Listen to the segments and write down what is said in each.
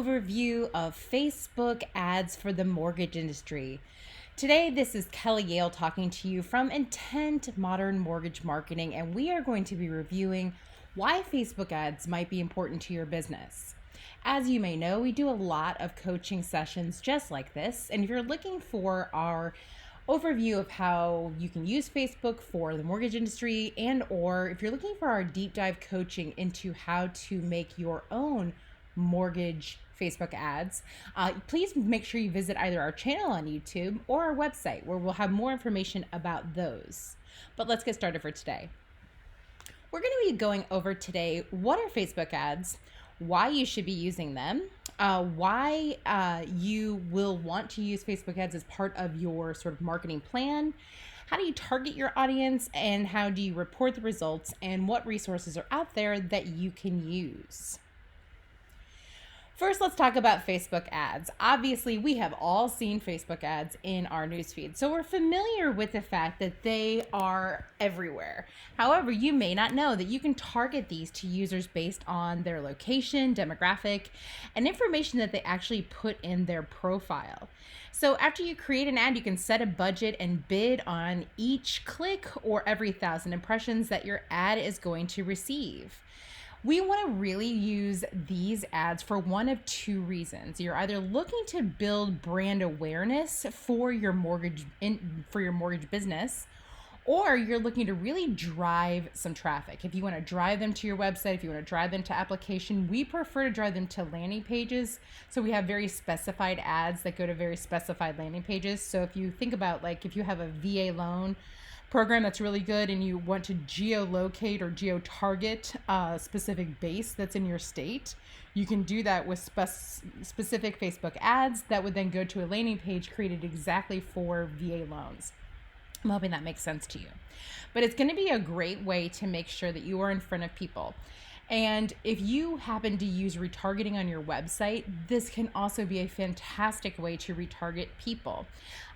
Overview of Facebook ads for the mortgage industry. Today, this is Kelly Yale talking to you from Intent Modern Mortgage Marketing, and we are going to be reviewing why Facebook ads might be important to your business. As you may know, we do a lot of coaching sessions just like this, and if you're looking for our overview of how you can use Facebook for the mortgage industry, and or if you're looking for our deep dive coaching into how to make your own mortgage Facebook ads, please make sure you visit either our channel on YouTube or our website where we'll have more information about those. But let's get started for today. We're going to be going over today what are Facebook ads, why you should be using them, why you will want to use Facebook ads as part of your sort of marketing plan, how do you target your audience, and how do you report the results, and what resources are out there that you can use. First, let's talk about Facebook ads. Obviously, we have all seen Facebook ads in our newsfeed, so we're familiar with the fact that they are everywhere. However, you may not know that you can target these to users based on their location, demographic, and information that they actually put in their profile. So after you create an ad, you can set a budget and bid on each click or every 1,000 impressions that your ad is going to receive. We want to really use these ads for one of two reasons. You're either looking to build brand awareness for your mortgage business, or you're looking to really drive some traffic. If you want to drive them to your website, if you want to drive them to application, we prefer to drive them to landing pages. So we have very specified ads that go to very specified landing pages. So if you think about, like, if you have a VA loan program that's really good and you want to geolocate or geo-target a specific base that's in your state, you can do that with specific Facebook ads that would then go to a landing page created exactly for VA loans. I'm hoping that makes sense to you. But it's going to be a great way to make sure that you are in front of people. And if you happen to use retargeting on your website, this can also be a fantastic way to retarget people.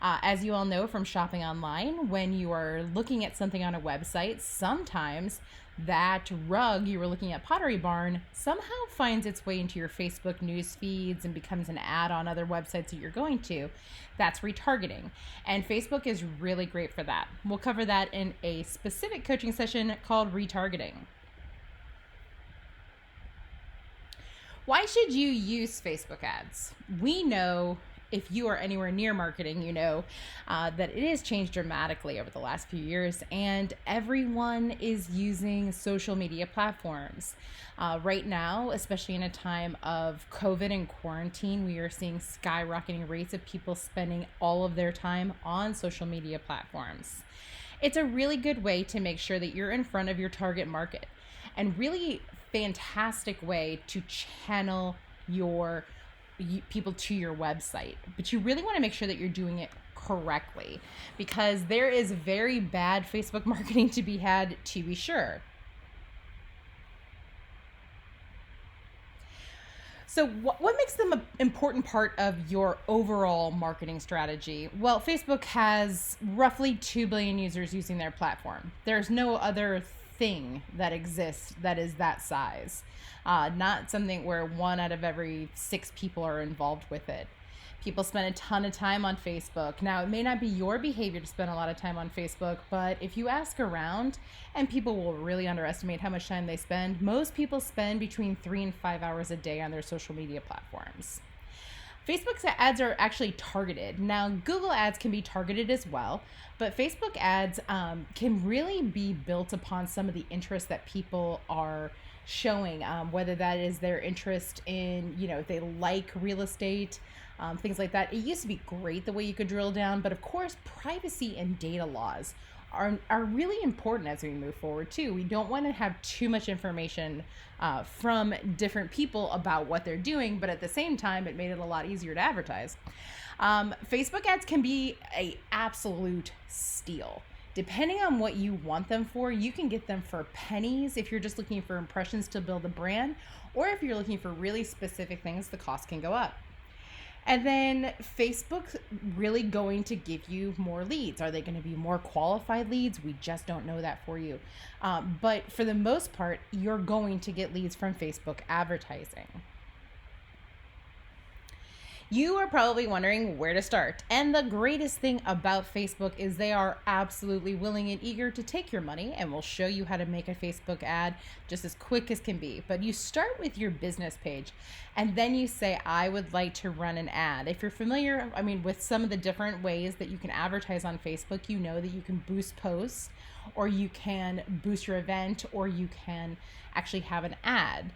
As you all know from shopping online, when you are looking at something on a website, sometimes that rug you were looking at, Pottery Barn, somehow finds its way into your Facebook news feeds and becomes an ad on other websites that you're going to. That's retargeting. And Facebook is really great for that. We'll cover that in a specific coaching session called retargeting. Why should you use Facebook ads? We know, if you are anywhere near marketing, you know that it has changed dramatically over the last few years, and everyone is using social media platforms. Right now, especially in a time of COVID and quarantine, we are seeing skyrocketing rates of people spending all of their time on social media platforms. It's a really good way to make sure that you're in front of your target market, and really fantastic way to channel your people to your website. But you really want to make sure that you're doing it correctly, because there is very bad Facebook marketing to be had, to be sure. So what makes them an important part of your overall marketing strategy? Well, Facebook has roughly 2 billion users using their platform. There's no other thing that exists that is that size. Not something where 1 out of every 6 people are involved with it. People spend a ton of time on Facebook. Now, it may not be your behavior to spend a lot of time on Facebook, but if you ask around, and people will really underestimate how much time they spend, most people spend between 3 and 5 hours a day on their social media platforms. Facebook's ads are actually targeted. Now, Google ads can be targeted as well, but Facebook ads can really be built upon some of the interests that people are showing, whether that is their interest in, if they like real estate, things like that. It used to be great the way you could drill down, but of course, privacy and data laws are really important as we move forward too. We don't want to have too much information from different people about what they're doing, but at the same time, it made it a lot easier to advertise. Facebook ads can be an absolute steal. Depending on what you want them for, you can get them for pennies if you're just looking for impressions to build a brand, or if you're looking for really specific things, the cost can go up. And then Facebook's really going to give you more leads. Are they going to be more qualified leads? We just don't know that for you. But for the most part, you're going to get leads from Facebook advertising. You are probably wondering where to start. And the greatest thing about Facebook is they are absolutely willing and eager to take your money and will show you how to make a Facebook ad just as quick as can be. But you start with your business page and then you say, I would like to run an ad. If you're familiar, with some of the different ways that you can advertise on Facebook, you know that you can boost posts, or you can boost your event, or you can actually have an ad.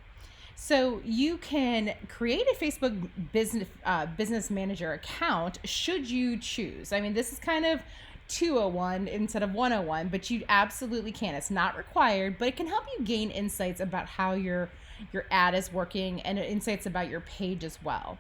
So you can create a Facebook business manager account should you choose. This is kind of 201 instead of 101, but you absolutely can. It's not required, but it can help you gain insights about how your ad is working and insights about your page as well.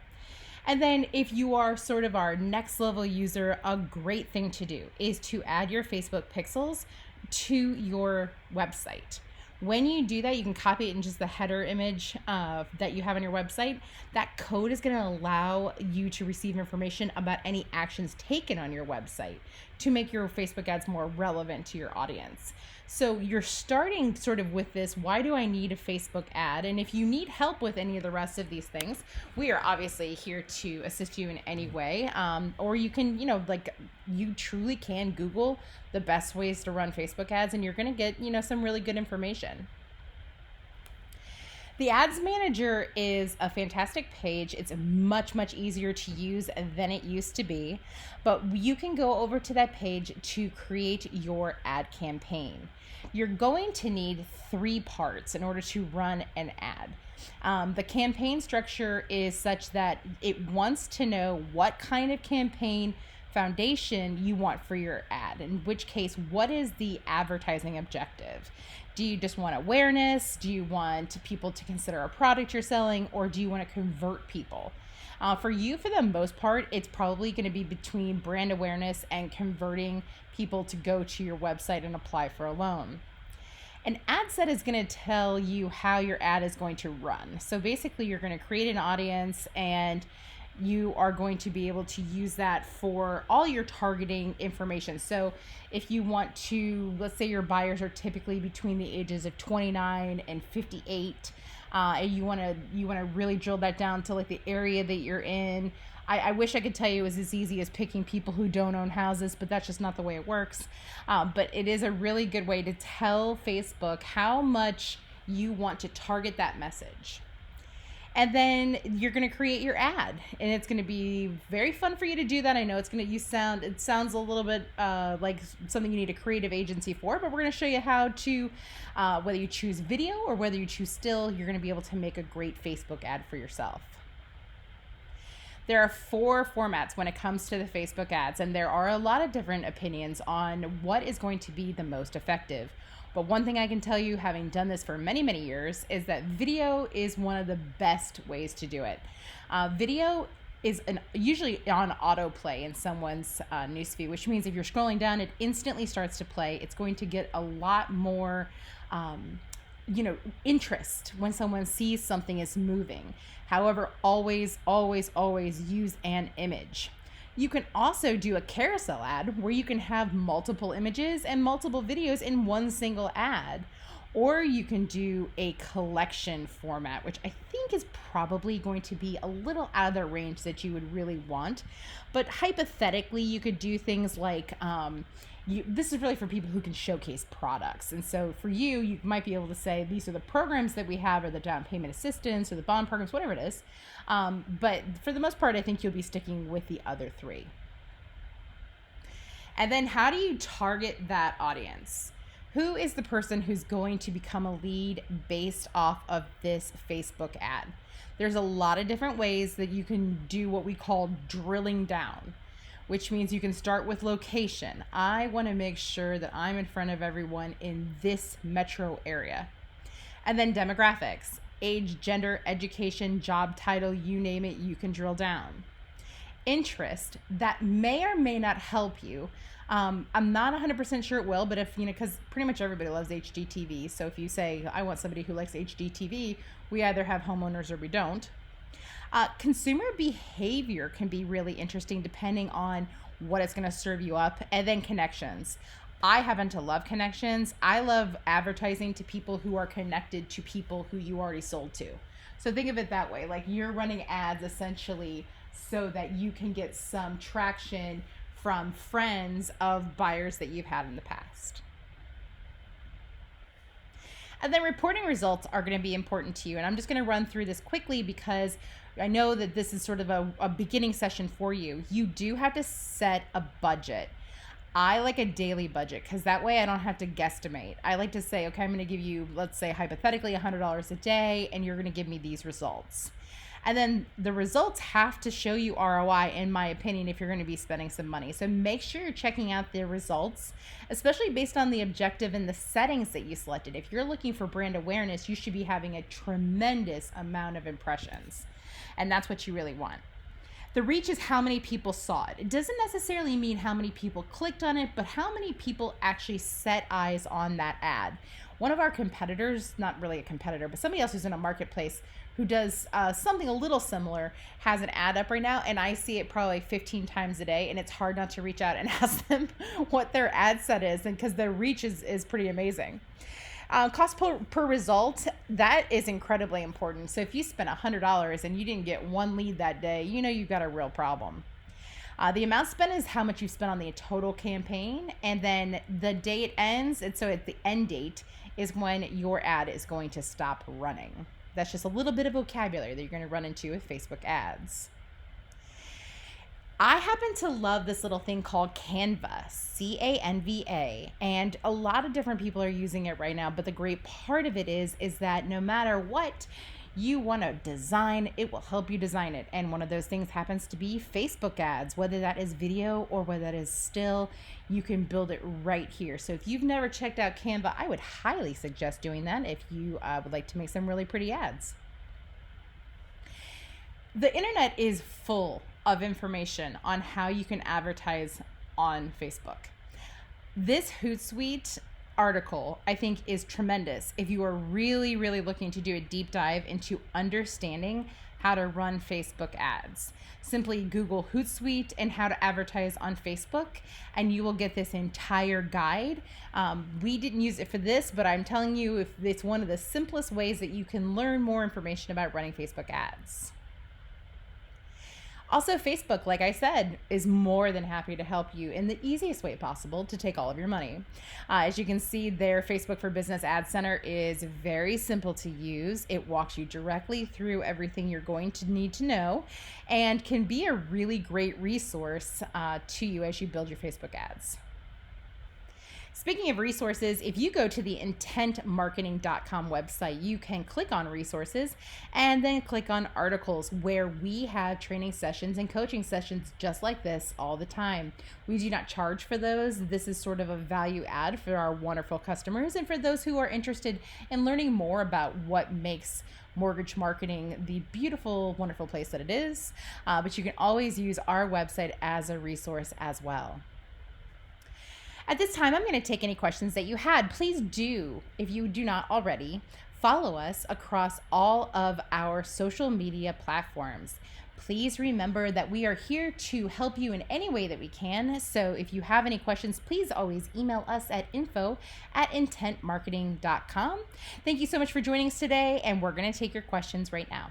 And then if you are sort of our next level user, a great thing to do is to add your Facebook pixels to your website. When you do that, you can copy it in just the header image that you have on your website. That code is going to allow you to receive information about any actions taken on your website to make your Facebook ads more relevant to your audience. So you're starting sort of with this, why do I need a Facebook ad? And if you need help with any of the rest of these things, we are obviously here to assist you in any way. Or you can, you truly can Google the best ways to run Facebook ads and you're going to get, some really good information. The Ads Manager is a fantastic page. It's much, much easier to use than it used to be, but you can go over to that page to create your ad campaign. You're going to need 3 parts in order to run an ad. The campaign structure is such that it wants to know what kind of campaign foundation you want for your ad, in which case, what is the advertising objective? Do you just want awareness? Do you want people to consider a product you're selling, or do you want to convert people? For you, for the most part, it's probably going to be between brand awareness and converting people to go to your website and apply for a loan. An ad set is going to tell you how your ad is going to run. So basically, you're going to create an audience and you are going to be able to use that for all your targeting information. So if you want to, let's say your buyers are typically between the ages of 29 and 58, and you want to really drill that down to like the area that you're in. I wish I could tell you it was as easy as picking people who don't own houses, but that's just not the way it works. But it is a really good way to tell Facebook how much you want to target that message. And then you're going to create your ad, and it's going to be very fun for you to do that. I know it sounds a little bit like something you need a creative agency for, but we're going to show you how to, whether you choose video or whether you choose still, you're going to be able to make a great Facebook ad for yourself. There are 4 formats when it comes to the Facebook ads, and there are a lot of different opinions on what is going to be the most effective. But one thing I can tell you, having done this for many, many years, is that video is one of the best ways to do it. Video is usually on autoplay in someone's newsfeed, which means if you're scrolling down, it instantly starts to play. It's going to get a lot more interest when someone sees something is moving. However, always, always, always use an image. You can also do a carousel ad where you can have multiple images and multiple videos in one single ad. Or you can do a collection format, which I think is probably going to be a little out of the range that you would really want. But hypothetically, you could do things like, this is really for people who can showcase products. And so for you, you might be able to say, these are the programs that we have, or the down payment assistance, or the bond programs, whatever it is. But for the most part, I think you'll be sticking with the other 3. And then how do you target that audience? Who is the person who's going to become a lead based off of this Facebook ad? There's a lot of different ways that you can do what we call drilling down, which means you can start with location. I want to make sure that I'm in front of everyone in this metro area. And then demographics, age, gender, education, job title, you name it, you can drill down. Interest, that may or may not help you. I'm not 100% sure it will, but if, because pretty much everybody loves HGTV. So if you say, I want somebody who likes HGTV, we either have homeowners or we don't. Consumer behavior can be really interesting depending on what it's going to serve you up. And then connections. I happen to love connections. I love advertising to people who are connected to people who you already sold to. So think of it that way. Like you're running ads essentially so that you can get some traction from friends of buyers that you've had in the past. And then reporting results are going to be important to you. And I'm just going to run through this quickly because I know that this is sort of a beginning session for you. You do have to set a budget. I like a daily budget because that way I don't have to guesstimate. I like to say, okay, I'm going to give you, let's say hypothetically, $100 a day, and you're going to give me these results. And then the results have to show you ROI, in my opinion, if you're going to be spending some money. So make sure you're checking out the results, especially based on the objective and the settings that you selected. If you're looking for brand awareness, you should be having a tremendous amount of impressions. And that's what you really want. The reach is how many people saw it. It doesn't necessarily mean how many people clicked on it, but how many people actually set eyes on that ad. One of our competitors, not really a competitor, but somebody else who's in a marketplace who does something a little similar, has an ad up right now, and I see it probably 15 times a day, and it's hard not to reach out and ask them what their ad set is, and because their reach is pretty amazing. Cost per result, that is incredibly important. So if you spent $100 and you didn't get one lead that day, you know you've got a real problem. The amount spent is how much you spent on the total campaign, and then the day it ends, and so at the end date is when your ad is going to stop running. That's just a little bit of vocabulary that you're going to run into with Facebook ads. I happen to love this little thing called Canva, Canva, and a lot of different people are using it right now, but the great part of it is that no matter what you want to design, it will help you design it. And one of those things happens to be Facebook ads, whether that is video or whether that is still, you can build it right here. So if you've never checked out Canva, I would highly suggest doing that if you would like to make some really pretty ads. The internet is full of information on how you can advertise on Facebook. This Hootsuite article, I think, is tremendous if you are really, really looking to do a deep dive into understanding how to run Facebook ads. Simply Google Hootsuite and how to advertise on Facebook, and you will get this entire guide. We didn't use it for this, but I'm telling you, it's one of the simplest ways that you can learn more information about running Facebook ads. Also, Facebook, like I said, is more than happy to help you in the easiest way possible to take all of your money. As you can see, their Facebook for Business Ad Center is very simple to use. It walks you directly through everything you're going to need to know and can be a really great resource to you as you build your Facebook ads. Speaking of resources, if you go to the intentmarketing.com website, you can click on resources and then click on articles, where we have training sessions and coaching sessions just like this all the time. We do not charge for those. This is sort of a value add for our wonderful customers and for those who are interested in learning more about what makes mortgage marketing the beautiful, wonderful place that it is. But you can always use our website as a resource as well. At this time, I'm going to take any questions that you had. Please do, if you do not already, follow us across all of our social media platforms. Please remember that we are here to help you in any way that we can. So if you have any questions, please always email us at info@intentmarketing.com. Thank you so much for joining us today, and we're going to take your questions right now.